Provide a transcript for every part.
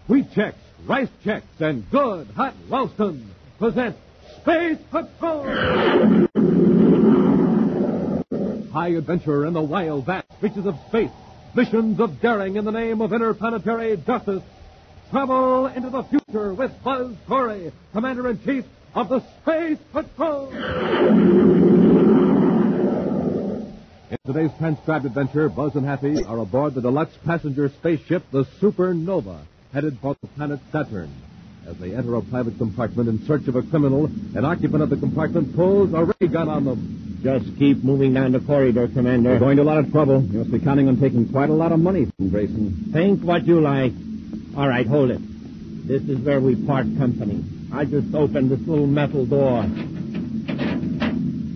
Wheat Chex, Rice Chex, and Good Hot Ralston present Space Patrol! High adventure in the wild, vast reaches of space. Missions of daring in the name of interplanetary justice. Travel into the future with Buzz Corey, Commander-in-Chief of the Space Patrol! In today's transcribed adventure, Buzz and Happy are aboard the deluxe passenger spaceship, the Supernova, headed for the planet Saturn. As they enter a private compartment in search of a criminal, an occupant of the compartment pulls a ray gun on them. Just keep moving down the corridor, Commander. We're going to a lot of trouble. You must be counting on taking quite a lot of money from Grayson. Think what you like. All right, hold it. This is where we part company. I just opened this little metal door.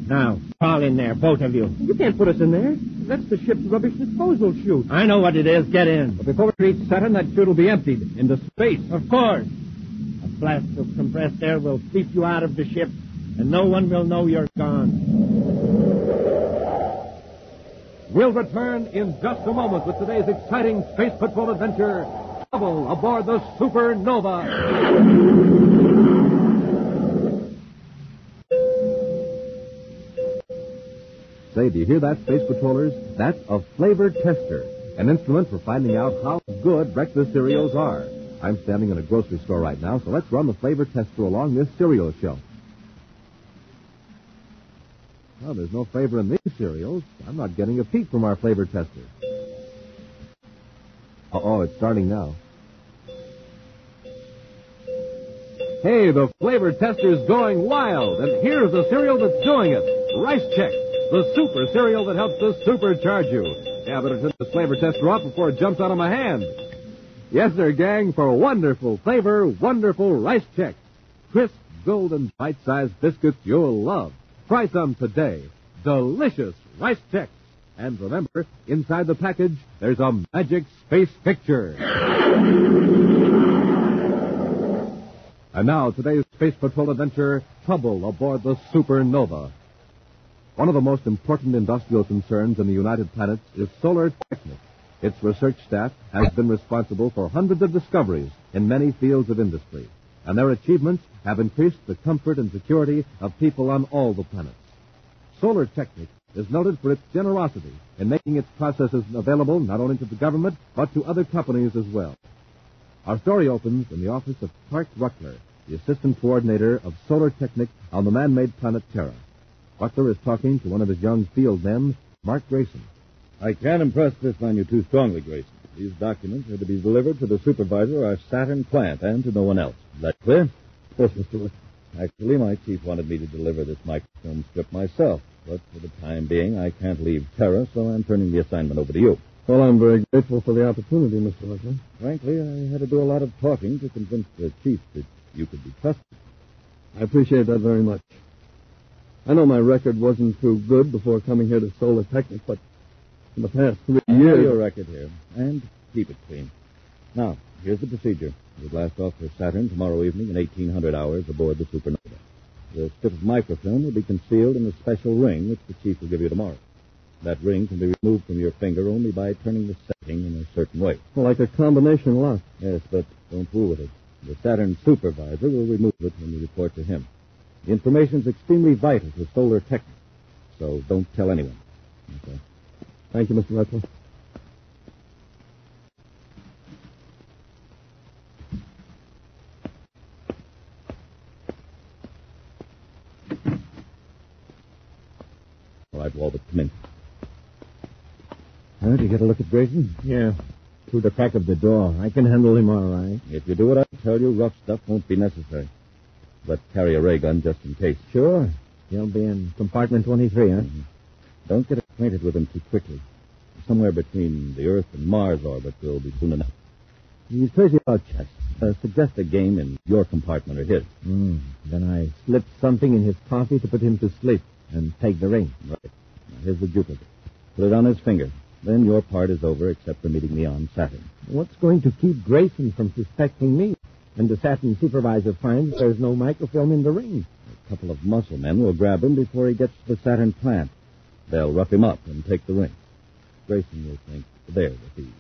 Now, crawl in there, both of you. You can't put us in there. That's the ship's rubbish disposal chute. I know what it is. Get in. But before we reach Saturn, that chute will be emptied into space. Of course. A blast of compressed air will sweep you out of the ship, and no one will know you're gone. We'll return in just a moment with today's exciting Space Patrol adventure, Trouble aboard the Supernova. Say, do you hear that, Space Patrollers? That's a flavor tester, an instrument for finding out how good breakfast cereals are. I'm standing in a grocery store right now, so let's run the flavor tester along this cereal shelf. Well, there's no flavor in these cereals. I'm not getting a peek from our flavor tester. Uh-oh, it's starting now. Hey, the flavor tester's going wild, and here's the cereal that's doing it. Rice Chex, the super cereal that helps to supercharge you. Yeah, better turn this flavor tester off before it jumps out of my hand. Yes, sir, gang, for wonderful flavor, wonderful Rice Chex. Crisp, golden, bite-sized biscuits you'll love. Try some today. Delicious Rice Chex. And remember, inside the package, there's a magic space picture. And now, today's Space Patrol adventure, Trouble aboard the Supernova. One of the most important industrial concerns in the United Planets is Solar Technic. Its research staff has been responsible for hundreds of discoveries in many fields of industry, and their achievements have increased the comfort and security of people on all the planets. Solar Technic is noted for its generosity in making its processes available not only to the government, but to other companies as well. Our story opens in the office of Clark Ruckler, the assistant coordinator of Solar Technic on the man-made planet Terra. Ruckler is talking to one of his young field men, Mark Grayson. I can't impress this on you too strongly, Grayson. These documents are to be delivered to the supervisor of our Saturn plant and to no one else. Is that clear? Yes, Mr. Wood. Actually, my chief wanted me to deliver this microfilm strip myself, but for the time being, I can't leave Terra, so I'm turning the assignment over to you. Well, I'm very grateful for the opportunity, Mr. Ruckler. Frankly, I had to do a lot of talking to convince the chief that you could be trusted. I appreciate that very much. I know my record wasn't too good before coming here to Solar Technic, but in the past 3 I know years... your record here, and keep it clean. Now, here's the procedure. We'll blast off for Saturn tomorrow evening in 1800 hours aboard the Supernova. The strip of microfilm will be concealed in a special ring which the chief will give you tomorrow. That ring can be removed from your finger only by turning the setting in a certain way. Well, like a combination lock. Yes, but don't fool with it. The Saturn supervisor will remove it when you report to him. The information is extremely vital to Solar Technic, so don't tell anyone. Okay. Thank you, Mr. Ruckler. All right, Walbert, come in. Did you get a look at Grayson? Yeah, through the crack of the door. I can handle him all right. If you do what I tell you, rough stuff won't be necessary. But carry a ray gun just in case. Sure. He'll be in compartment 23, huh? Mm-hmm. Don't get acquainted with him too quickly. Somewhere between the Earth and Mars orbit will be soon enough. He's crazy about chess. Suggest a game in your compartment or his. Then I slip something in his coffee to put him to sleep and take the ring. Right. Now, here's the duplicate. Put it on his finger. Then your part is over except for meeting me on Saturn. What's going to keep Grayson from suspecting me? And the Saturn supervisor finds there's no microfilm in the ring. A couple of muscle men will grab him before he gets to the Saturn plant. They'll rough him up and take the ring. Grayson will think they're the thieves.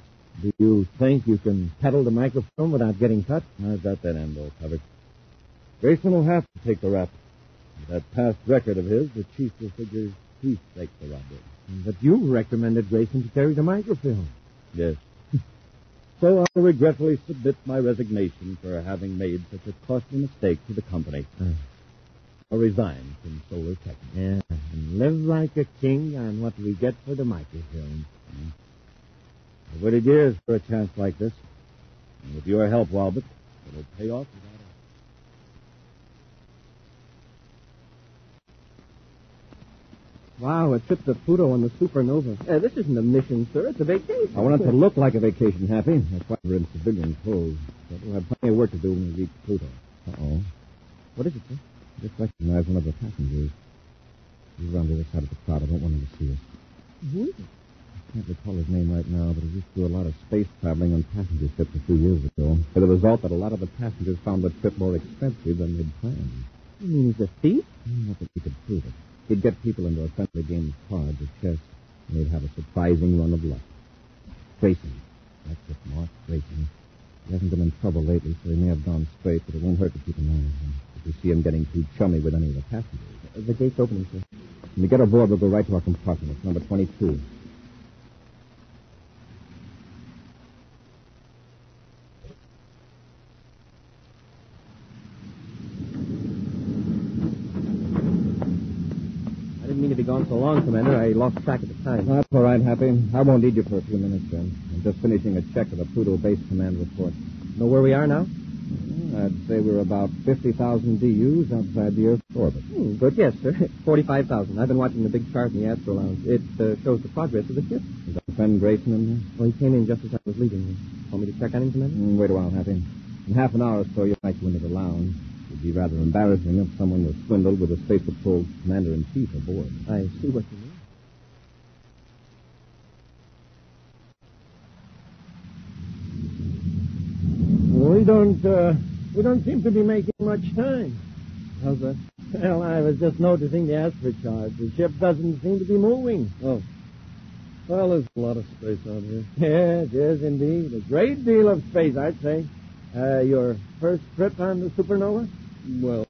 Do you think you can pedal the microfilm without getting cut? I've got that end all covered. Grayson will have to take the rap. With that past record of his, the chief will figure he staked the robbery. But you recommended Grayson to carry the microfilm. Yes. So I regretfully submit my resignation for having made such a costly mistake to the company. I resign from Solar Technic. Yeah, and live like a king on what we get for the microfilm. I've waited years for a chance like this. And with your help, Walbot, it'll pay off without Wow, a trip to Pluto on the Supernova. This isn't a mission, sir. It's a vacation. I want it to look like a vacation, Happy. That's why we're in civilian clothes. But we'll have plenty of work to do when we reach Pluto. Uh-oh. What is it, sir? Just recognize one of the passengers. He's around the other side of the crowd. I don't want him to see us. Who is it? I can't recall his name right now, but he used to do a lot of space traveling on passenger ships a few years ago. With the result that a lot of the passengers found the trip more expensive than they'd planned. You mean he's a thief? Not that we could prove it. He'd get people into a friendly game of cards or chess, and they'd have a surprising run of luck. Grayson. That's it, Mark. Grayson. He hasn't been in trouble lately, so he may have gone straight, but it won't hurt to keep an eye on him. If you see him getting too chummy with any of the passengers. The gate's opening, sir. When we get aboard, we'll go right to our compartment. It's number 22. I didn't mean to be gone so long, Commander. I lost track of the time. That's all right, Happy. I won't need you for a few minutes, then. I'm just finishing a check of the Pluto Base Command report. Know where we are now? I'd say we're about 50,000 DUs outside the Earth's orbit. Good, yes, sir. 45,000. I've been watching the big chart in the Astro Lounge. It shows the progress of the ship. Is our friend Grayson in there? Well, he came in just as I was leaving. Want me to check on him, Commander? Wait a while, Happy. In half an hour or so, you might go into the lounge. It'd be rather embarrassing if someone was swindled with a Space Patrol Commander-in-Chief aboard. I see what you mean. We don't seem to be making much time. How's that? Well, I was just noticing the Astro chart. The ship doesn't seem to be moving. Oh. Well, there's a lot of space out here. Yes, yes, indeed. A great deal of space, I'd say. Your first trip on the Supernova? Well,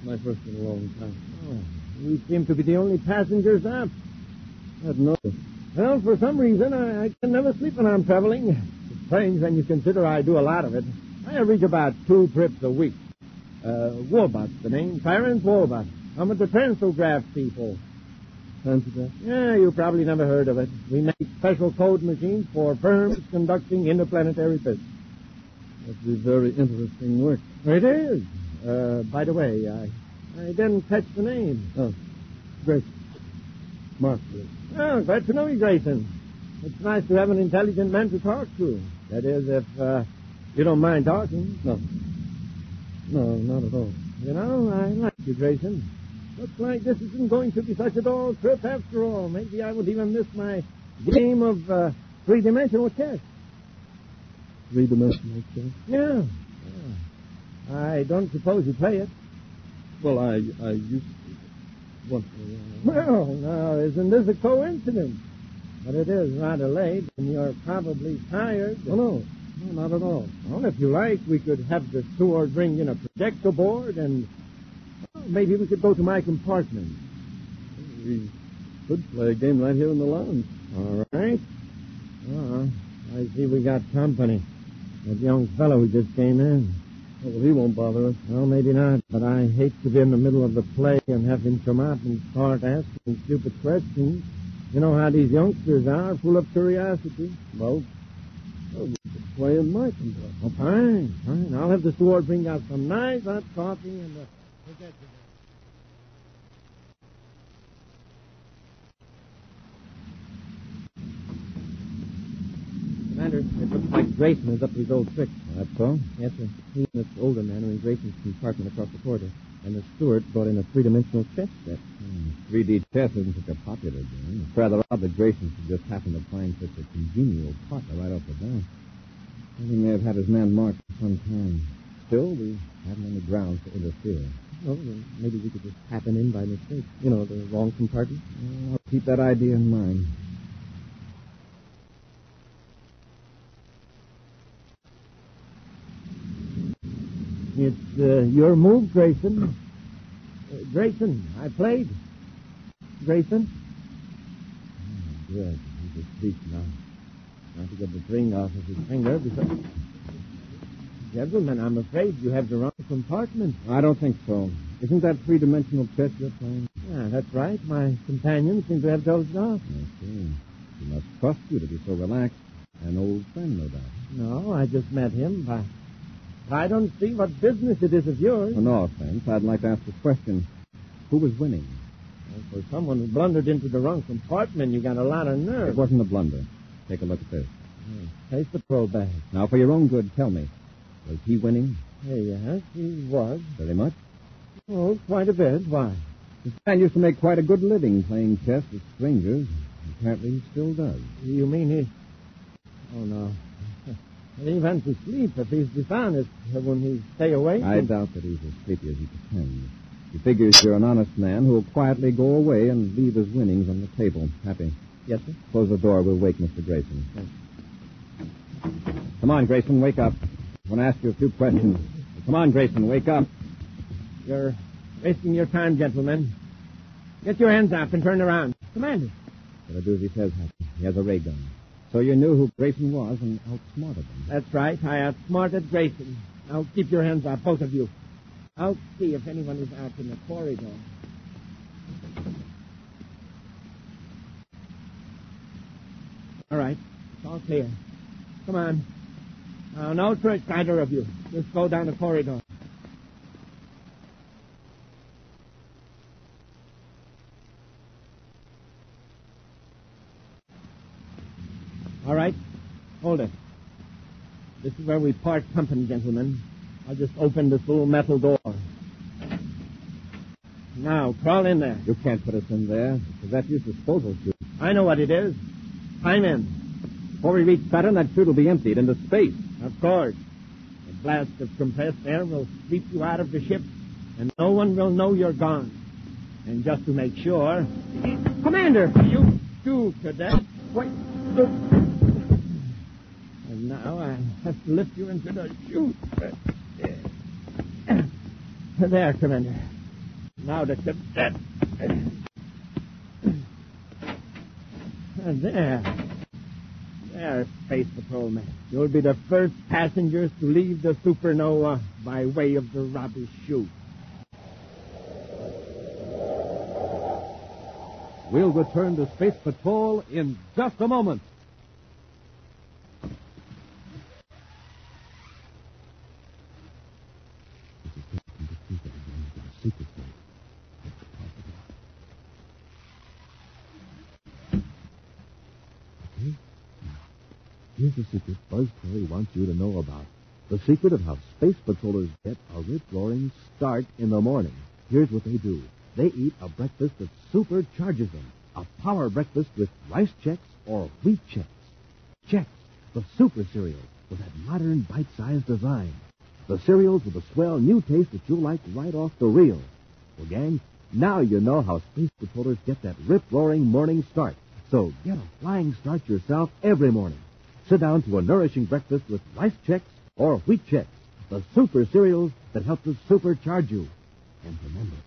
my first in a long time. Oh, we seem to be the only passengers up. I'd noticed. Well, for some reason, I can never sleep when I'm traveling. It's strange when you consider I do a lot of it. I average about 2 trips a week. Warbot's the name. Clarence Warbot. I'm with the Transograph people. Transograph? Yeah, you probably never heard of it. We make special code machines for firms conducting interplanetary business. That'd be very interesting work. It is. By the way, I didn't catch the name. Oh, Grayson. Mark Grayson. Oh, glad to know you, Grayson. It's nice to have an intelligent man to talk to. That is, if you don't mind talking. No. No, not at all. You know, I like you, Grayson. Looks like this isn't going to be such a dull trip after all. Maybe I would even miss my game of three-dimensional chess. Three-dimensional chess? Yeah. I don't suppose you play it. Well, I used to once in a while. Well, now, isn't this a coincidence? But it is rather late, and you're probably tired. Oh, no. No, not at all. Well, if you like, we could have the steward bring in a projector board, and maybe we could go to my compartment. We could play a game right here in the lounge. All right. I see we got company. That young fellow who just came in. Oh, well, he won't bother us. Well, maybe not, but I hate to be in the middle of the play and have him come out and start asking stupid questions. You know how these youngsters are, full of curiosity. Well, we could play in my compartment. Oh, fine, fine. I'll have the steward bring out some nice hot coffee and projector. Commander, it looks like Grayson is up to his old trick. That's so? Yes, sir. He and this older man are in Grayson's compartment across the corridor. And the steward brought in a three-dimensional chess set. 3D chess isn't such a popular game. It's rather odd that Grayson should just happen to find such a congenial partner right off the bat. I think he may have had his man marked for some time. Still, we haven't any grounds to interfere. Oh, well, maybe we could just happen in by mistake. You know, the wrong compartment. I'll keep that idea in mind. It's your move, Grayson. Grayson, I played. Grayson? Good. He's asleep now. Trying to get the ring off of his finger because... Gentlemen, I'm afraid you have the wrong compartment. I don't think so. Isn't that three-dimensional chess you're playing? Yeah, that's right. My companions seem to have dozed off. I see. He must trust you to be so relaxed. An old friend, no doubt. No, I just met him. I don't see what business it is of yours. Well, no offense. I'd like to ask a question. Who was winning? Well, for someone who blundered into the wrong compartment, you got a lot of nerve. It wasn't a blunder. Take a look at this. Take the patrol bag. Now, for your own good, tell me. Was he winning? Yes, he was. Very much? Oh, quite a bit. Why? This man used to make quite a good living playing chess with strangers. Apparently he still does. You mean he... Oh, no. He went to sleep if he's dishonest. When he stay awake... I doubt that he's as sleepy as he pretends. He figures you're an honest man who'll quietly go away and leave his winnings on the table. Happy. Yes, sir? Close the door. We'll wake Mr. Grayson. Come on, Grayson. Wake up. I want to ask you a few questions. Come on, Grayson. Wake up. You're wasting your time, gentlemen. Get your hands up and turn around. Commander. Gotta do as he says, Happy. He has a ray gun. So you knew who Grayson was and outsmarted him. That's right. I outsmarted Grayson. Now keep your hands up, both of you. I'll see if anyone is out in the corridor. All right. It's all clear. Come on. Now, no tricks, either of you. Just go down the corridor. All right. Hold it. This is where we part company, gentlemen. I'll just open this little metal door. Now, crawl in there. You can't put us in there. That's his disposal chute. I know what it is. Climb in. Before we reach Saturn, that chute will be emptied into space. Of course. A blast of compressed air will sweep you out of the ship, and no one will know you're gone. And just to make sure... Commander! You do, cadet. Wait. And now I have to lift you into the chute. There, Commander. Now the cadet. There. There, Space Patrolman. You'll be the first passengers to leave the supernova by way of the rubbish chute. We'll return to Space Patrol in just a moment. Here's the secret Buzz Terry wants you to know about. The secret of how Space Patrollers get a rip-roaring start in the morning. Here's what they do. They eat a breakfast that supercharges them. A power breakfast with rice Chex or wheat Chex. Chex, the super cereal with that modern bite-sized design. The cereals with a swell new taste that you'll like right off the reel. Well, gang, now you know how Space Patrollers get that rip-roaring morning start. So get a flying start yourself every morning. Sit down to a nourishing breakfast with rice Chex or wheat Chex, the super cereals that help to supercharge you. And remember,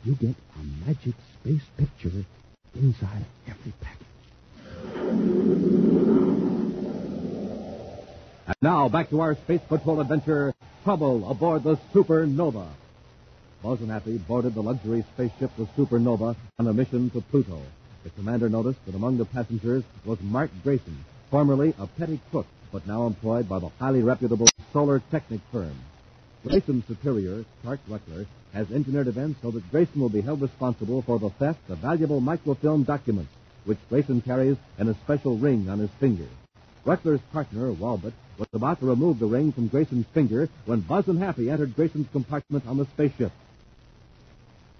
you get a magic space picture inside every package. And now, back to our Space Patrol adventure, Trouble Aboard the Supernova. Buzz and Happy boarded the luxury spaceship, the Supernova, on a mission to Pluto. The commander noticed that among the passengers was Mark Grayson, formerly a petty crook, but now employed by the highly reputable Solar Technic firm. Grayson's superior, Clark Ruckler, has engineered events so that Grayson will be held responsible for the theft of valuable microfilm documents, which Grayson carries in a special ring on his finger. Ruckler's partner, Walbot, was about to remove the ring from Grayson's finger when Buzz and Happy entered Grayson's compartment on the spaceship.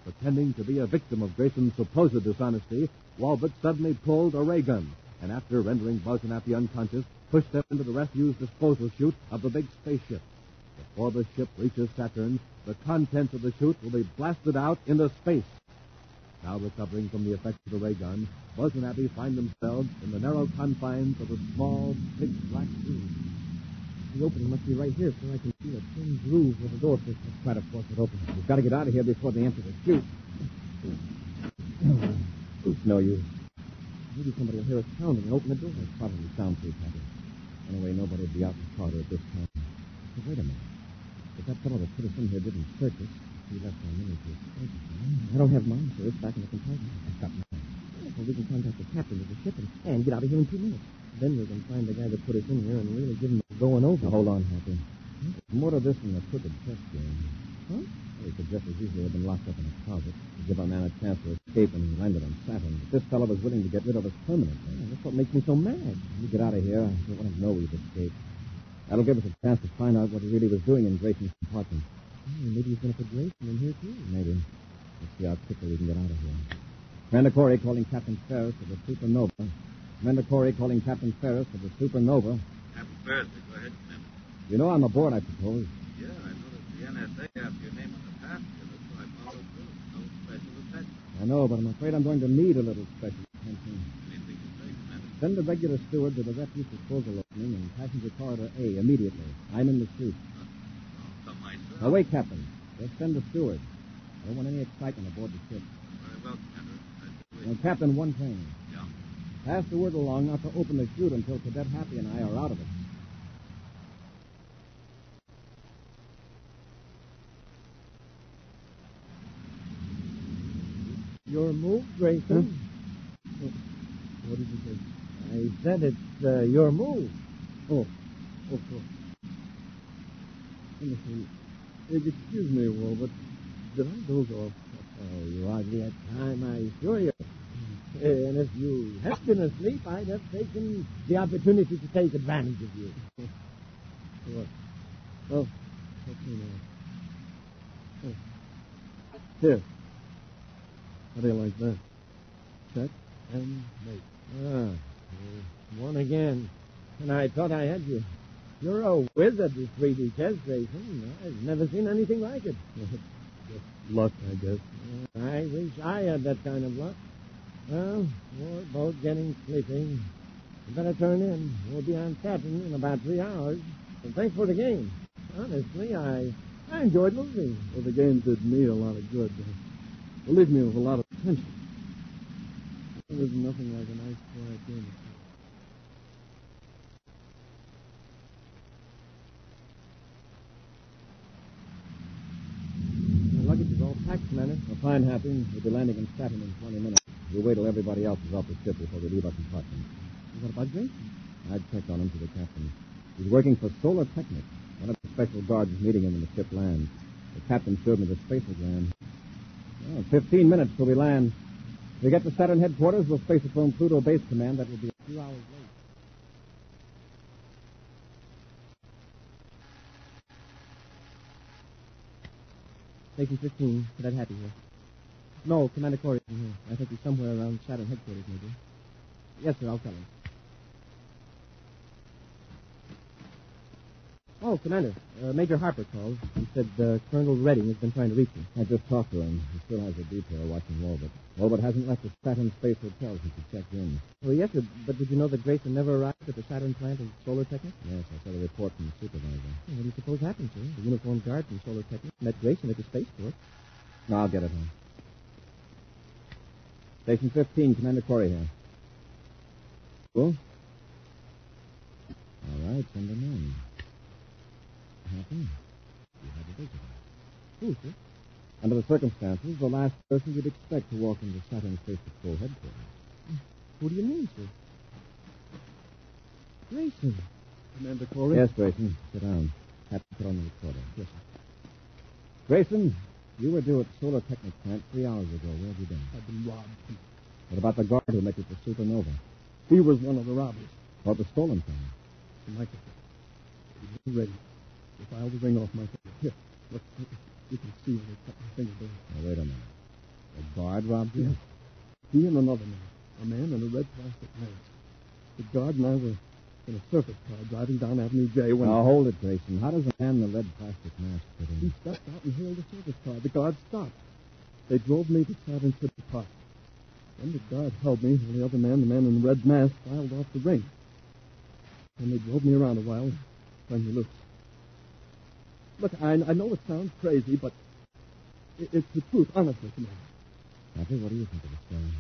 Pretending to be a victim of Grayson's supposed dishonesty, Walbot suddenly pulled a ray gun, and after rendering Buzz and Happy unconscious, pushed them into the refuse disposal chute of the big spaceship. Before the ship reaches Saturn, the contents of the chute will be blasted out into space. Now recovering from the effects of the ray gun, Buzz and Happy find themselves in the narrow confines of a small, pitch-black room. The opening must be right here, so I can see a thin groove where the door fits. Let's try to force it open. We've got to get out of here before they enter the chute. It's no use. Maybe somebody will hear us pounding and open the door. It's probably soundproof, Happy. Anyway, nobody will be out in the corridor at this time. But wait a minute. If that fellow that put us in here didn't search us, he left our money to escape. I don't have mine, sir. It's back in the compartment. I've got mine. Well, we can contact the captain of the ship and get out of here in 2 minutes. Then we can find the guy that put us in here and really give him a going over. Now, hold on, Happy. There's more to this than a crooked chess game. Huh? Well, he could just as easily have been locked up in a closet to give our man a chance to escape when he landed on Saturn. But this fellow was willing to get rid of us permanently. Yeah, that's what makes me so mad. When we get out of here, I don't want to know we've escaped. That'll give us a chance to find out what he really was doing in Grayson's compartment. Maybe he's going to put Grayson in here, too. Maybe. Let's see how quickly we can get out of here. Commander Corey calling Captain Ferris of the Supernova. Commander Corey calling Captain Ferris of the Supernova. Captain Ferris, go ahead, Commander. You know I'm aboard, I suppose. Yeah, I noticed the NSA has your name on the passenger list, so I followed through. No special attention. I know, but I'm afraid I'm going to need a little special attention. Anything you say, Commander? Send the regular steward to the refuse disposal opening in passenger corridor A immediately. I'm in the chute. Some myself. Now, wait, Captain. Just send the steward. I don't want any excitement aboard the ship. Very well, Commander. Now, Captain, one thing. Yeah. Pass the word along not to open the chute until Cadet Happy and I are out of it. Your move, Grayson. Huh? What did you say? I said it's your move. Oh. Listen, excuse me, Will, but did I doze off? Oh, you hardly had time, I assure you. And if you had been asleep, I'd have taken the opportunity to take advantage of you. What? Oh, okay now. Oh. Here. How do you like that? Check and mate. One again. And I thought I had you. You're a wizard with 3D chess, Grayson. I've never seen anything like it. Just luck, I guess. I wish I had that kind of luck. Well, we're both getting sleepy. You better turn in. We'll be on Saturn in about 3 hours. And thanks for the game. Honestly, I enjoyed losing. Well, the game did me a lot of good. It left me with a lot of tension. There's nothing like a nice, quiet game. My luggage is all packed, Commander. Well, fine, Happy. We'll be landing in Saturn in 20 minutes. We'll wait till everybody else is off the ship before we leave our compartment. What about Grayson? I'd checked on him to the captain. He's working for Solar Technic. One of the special guards is meeting him when the ship lands. The captain showed me the spaceogram. Well, 15 minutes till we land. If we get to Saturn headquarters, we'll space it from Pluto Base Command. That will be a few hours late. Station 15, Cadet Happy here. No, Commander Corey isn't here. I think he's somewhere around Saturn headquarters, maybe. Yes, sir, I'll tell him. Oh, Commander, Major Harper called. He said Colonel Redding has been trying to reach him. I just talked to him. He still has a detail watching Walbert. Walbert hasn't left the Saturn Space Hotel since he checked in. Well, yes, sir, but did you know that Grayson never arrived at the Saturn plant in Solar Technic? Yes, I saw a report from the supervisor. Well, what do you suppose happened, sir? The uniformed guard from Solar Technic met Grayson at the spaceport. No, I'll get it home. Station 15, Commander Corey here. Cool? All right, send him in. Happy? You had a visitor. Who, sir? Under the circumstances, the last person you'd expect to walk into Saturn Space Patrol headquarters. Who do you mean, sir? Grayson. Commander Corey? Yes, Grayson. Sit down. Have to put on the recorder. Yes, sir. Grayson, you were due at Solar Technic plant 3 hours ago. Where have you been? I've been robbed. What about the guard who met you at the Supernova? He was one of the robbers. What was stolen from him? The microphone. He was ready. They filed the ring off my finger. Here, look. You can see where they cut my finger there. Now, wait a minute. The guard robbed you? Yes. He and another man. A man in a red plastic mask. The guard and I were in a surface car driving down Avenue J when... Now, hold it, Grayson. How does a man in a red plastic mask fit He in? stepped out and hailed a service car. The guard stopped. They drove me to Saturn City Park. Then the guard held me while the other man, the man in the red mask, filed off the ring. Then they drove me around a while. turn me loose. Look, I know it sounds crazy, but it's the truth, honestly, Commander. Happy, what do you think of the story?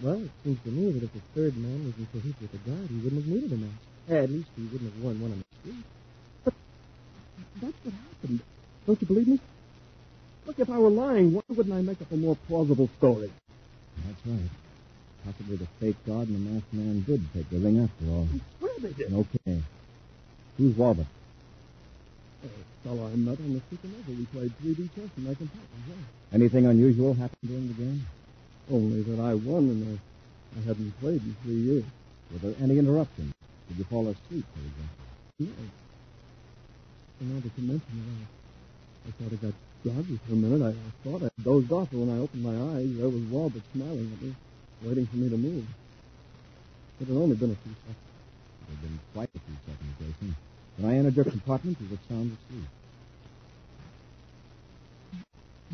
Well, it seems to me that if the third man was in cahoots with the guard, he wouldn't have needed a mask. At least he wouldn't have worn one on the street. But that's what happened. Don't you believe me? Look, if I were lying, why wouldn't I make up a more plausible story? That's right. Possibly the fake guard and the masked man did take the ring after all. I swear they did. Okay. Who's Walbot? A fellow I met on the Supernova. We played 3D chess in my compartment. Yeah. Anything unusual happened during the game? Only that I won, and I hadn't played in 3 years. Were there any interruptions? Did you fall asleep, for example? No. And now that you mention it, I thought I got groggy for a minute. I thought I dozed off, and when I opened my eyes, there was Walbot smiling at me, waiting for me to move. It had only been a few seconds. It had been quite a few seconds, Grayson. When I entered your compartment, you were sound asleep.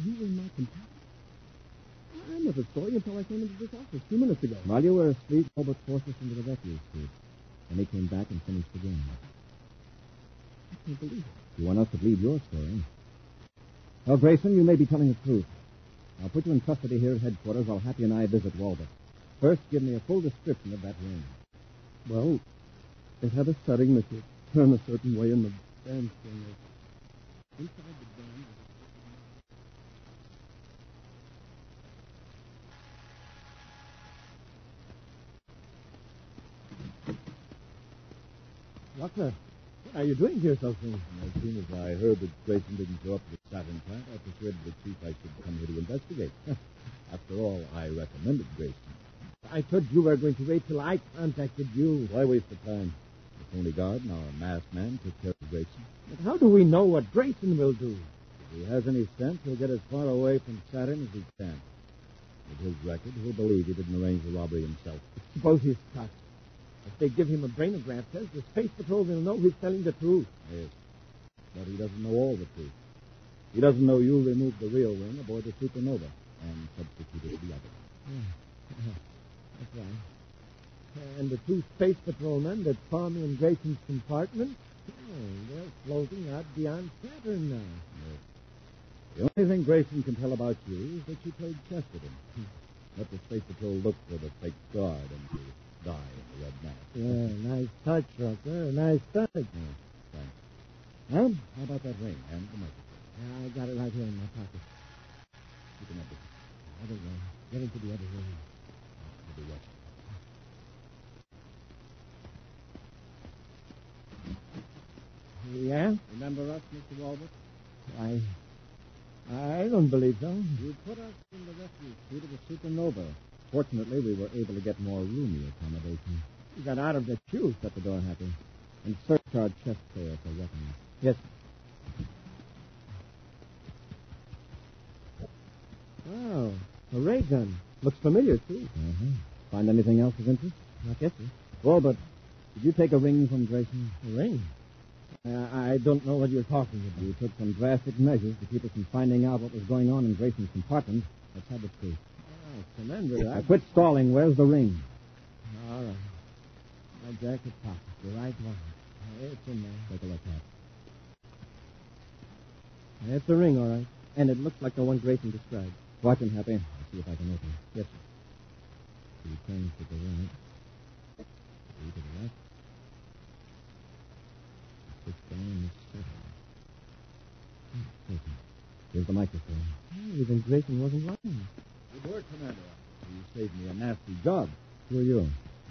You were in my compartment? I never saw you until I came into this office 2 minutes ago. While you were asleep, Walbot forced us into the refuge suite. Then he came back and finished the game. I can't believe it. You want us to believe your story? Well, Grayson, you may be telling the truth. I'll put you in custody here at headquarters while Happy and I visit Walbot. First, give me a full description of that ring. Well, it had a setting that you turn a certain way in the band string. Inside the band was Doctor, what are you doing here so soon? As soon as I heard that Grayson didn't show up at the Saturn plant, I persuaded the chief I should come here to investigate. After all, I recommended Grayson. I thought you were going to wait till I contacted you. Why waste the time? The Tony guard and our masked man took care of Grayson. But how do we know what Grayson will do? If he has any sense, he'll get as far away from Saturn as he can. With his record, he'll believe he didn't arrange the robbery himself. Suppose he's caught. If they give him a brainograph test, the Space Patrol will know he's telling the truth. Yes. But he doesn't know all the truth. He doesn't know you removed the real ring aboard the Supernova and substituted the other. That's right. And the two Space Patrolmen that saw me in Grayson's compartment, they're floating out beyond Saturn now. Yes. The only thing Grayson can tell about you is that you played chess with him. Let the Space Patrol look for the fake guard and you die in the red mask. Yeah, nice touch, Rucker. Nice touch. Yeah, thanks. Well, how about that ring and the microphone? Yeah, I got it right here in my pocket. You can have it. Other way. Get into the other room. You'll be watching. Yeah? Remember us, Mr. Walbot? I don't believe so. You put us in the refuge suite of the Supernova. Fortunately, we were able to get more roomy accommodation. You got out of the chute. Shut the door, Happy. And search our chest player for weapons. Yes. Oh, a ray gun. Looks familiar, too. Uh-huh. Find anything else of interest? Not yet, sir. Walbot, did you take a ring from Grayson? A ring? I don't know what you're talking about. You took some drastic measures to keep us from finding out what was going on in Grayson's compartment. Let's have the truth. Oh, Commander, Now, quit stalling. Where's the ring? All right. My jacket pocket. The right one. It's in there. Take a look at it. It's the ring, all right. And it looks like the one Grayson described. Watch him, Happy. I'll see if I can open it. Yes, sir. He turns to the right. Three to the left. Six down and seven. Listen. Here's the microphone. Oh, even Grayson wasn't lying. Good work, Commander. You saved me a nasty job. Who are you?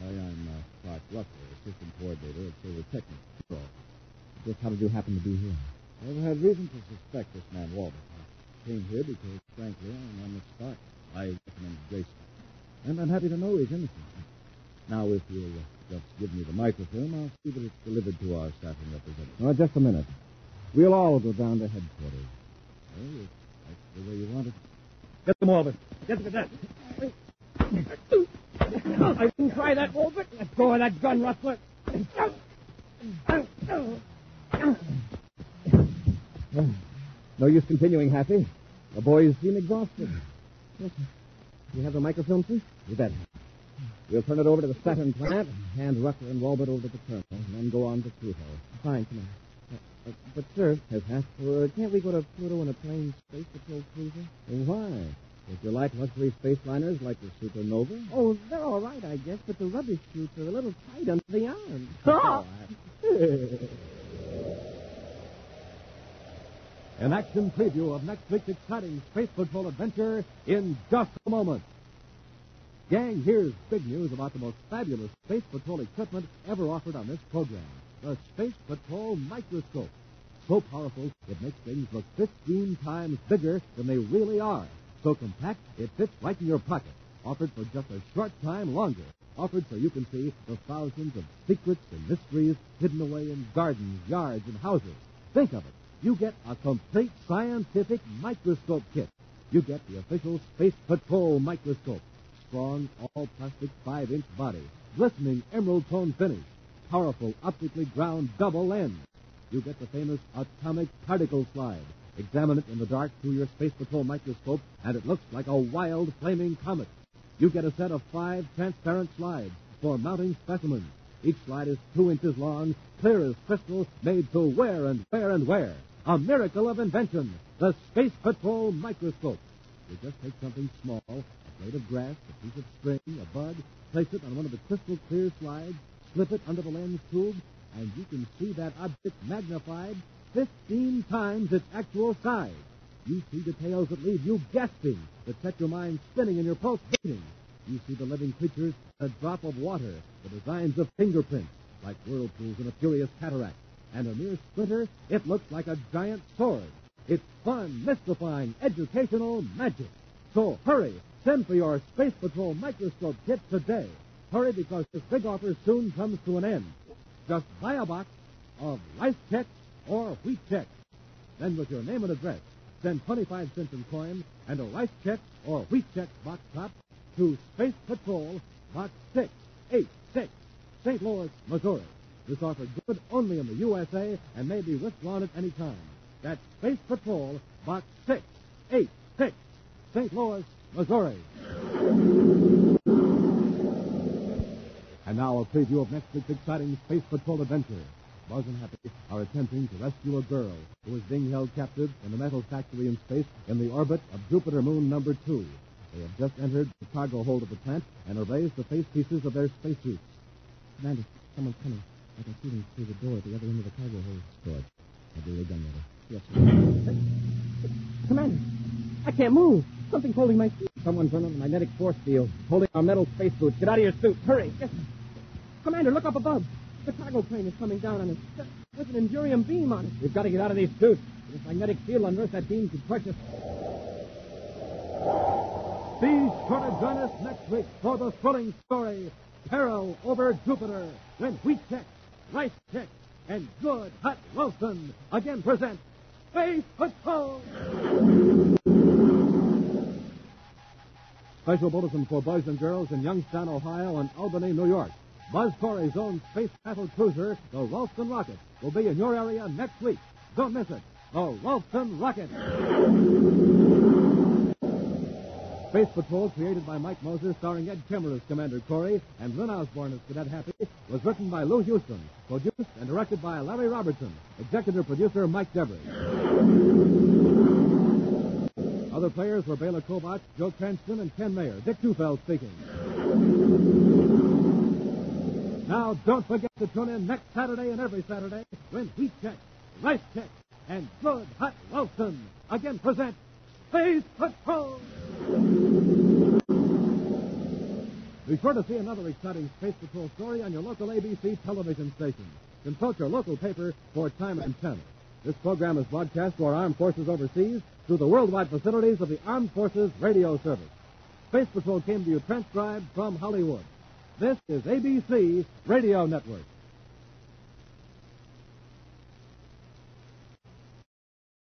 I'm Clark Russell, assistant coordinator at Solar Technics. So, just how did you happen to be here? I've had reason to suspect this man Walbot. I came here because, frankly, I'm on the spot. I recommended Grayson. And I'm happy to know he's innocent. Now, if you'll just give me the microphone, I'll see that it's delivered to our staffing representative. Oh, just a minute. We'll all go down to headquarters. Well, if that's the way you want it. Get them, Walbot. Get to that. I didn't try that, Walbot. Let go of that gun, Rustler. No use continuing, Happy. The boys seem exhausted. Yes, sir. You have the microphone, sir? You bet. We'll turn it over to the Saturn plant, hand Rucker and Walbot over to the colonel, and then go on to Pluto. Fine, Commander. But, sir, Can't we go to Pluto in a plain Space Patrol cruiser? why? Would you like luxury space liners like the Supernova? Oh, they're all right, I guess, but the rubbish chutes are a little tight under the arms. An action preview of next week's exciting Space Patrol adventure in just a moment. Gang, here's big news about the most fabulous Space Patrol equipment ever offered on this program. The Space Patrol Microscope. So powerful, it makes things look 15 times bigger than they really are. So compact, it fits right in your pocket. Offered for just a short time longer. Offered so you can see the thousands of secrets and mysteries hidden away in gardens, yards, and houses. Think of it. You get a complete scientific microscope kit. You get the official Space Patrol microscope. Strong, all-plastic 5-inch body. Glistening emerald tone finish. Powerful, optically ground double lens. You get the famous atomic particle slide. Examine it in the dark through your Space Patrol microscope, and it looks like a wild, flaming comet. You get a set of 5 transparent slides for mounting specimens. Each slide is 2 inches long, clear as crystal, made to wear and wear and wear. A miracle of invention, the Space Patrol microscope. You just take something small, a blade of grass, a piece of string, a bud, place it on one of the crystal clear slides, slip it under the lens tube, and you can see that object magnified 15 times its actual size. You see details that leave you gasping, that set your mind spinning and your pulse beating. You see the living creatures, a drop of water, the designs of fingerprints, like whirlpools in a furious cataract. And a mere splinter, it looks like a giant sword. It's fun, mystifying, educational magic. So hurry, send for your Space Patrol microscope kit today. Hurry, because this big offer soon comes to an end. Just buy a box of Rice Chex or Wheat Chex. Then with your name and address, send 25 cents in coin and a Rice Chex or Wheat Chex box top to Space Patrol, Box 686, St. Louis, Missouri. This offer good only in the USA and may be withdrawn at any time. That's Space Patrol, Box 686, St. Louis, Missouri. And now a preview of next week's exciting Space Patrol adventure. Buzz and Happy are attempting to rescue a girl who is being held captive in a metal factory in space in the orbit of Jupiter Moon number 2. They have just entered the cargo hold of the plant and have raised the face pieces of their spacesuits. Commander, someone's coming. I can see them through the door at the other end of the cargo hold. Good. I'll be right done with it. Yes, sir. Commander, I can't move. Something's holding my feet. Someone's running the magnetic force field, holding our metal space boots. Get out of your suit. Hurry. Yes, sir. Commander, look up above. The cargo plane is coming down on us. There's an Endurium beam on it. We've got to get out of these suits. This magnetic field under us, that beam could crush us. Be sure to join us next week for the thrilling story, Peril Over Jupiter, when Wheat Chex, Rice Chex, and Good Hot Wilson again present Space Patrol. Special bulletin for boys and girls in Youngstown, Ohio, and Albany, New York. Buzz Corey's own space battle cruiser, the Ralston Rocket, will be in your area next week. Don't miss it. The Ralston Rocket. Space Patrol, created by Mike Moser, starring Ed Kimmer as Commander Corey and Lynn Osborne as Cadet Happy, was written by Lou Houston, produced and directed by Larry Robertson, executive producer Mike Devery. Other players were Bela Kobach, Joe Cranston, and Ken Mayer. Dick Tufeld speaking. Now, don't forget to tune in next Saturday and every Saturday when Wheat Chex, Rice Chex, and Good Hot Wilson again present Space Patrol. Be sure to see another exciting Space Patrol story on your local ABC television station. Consult your local paper for time and channel. This program is broadcast to our armed forces overseas through the worldwide facilities of the Armed Forces Radio Service. Space Patrol came to you transcribed from Hollywood. This is ABC Radio Network.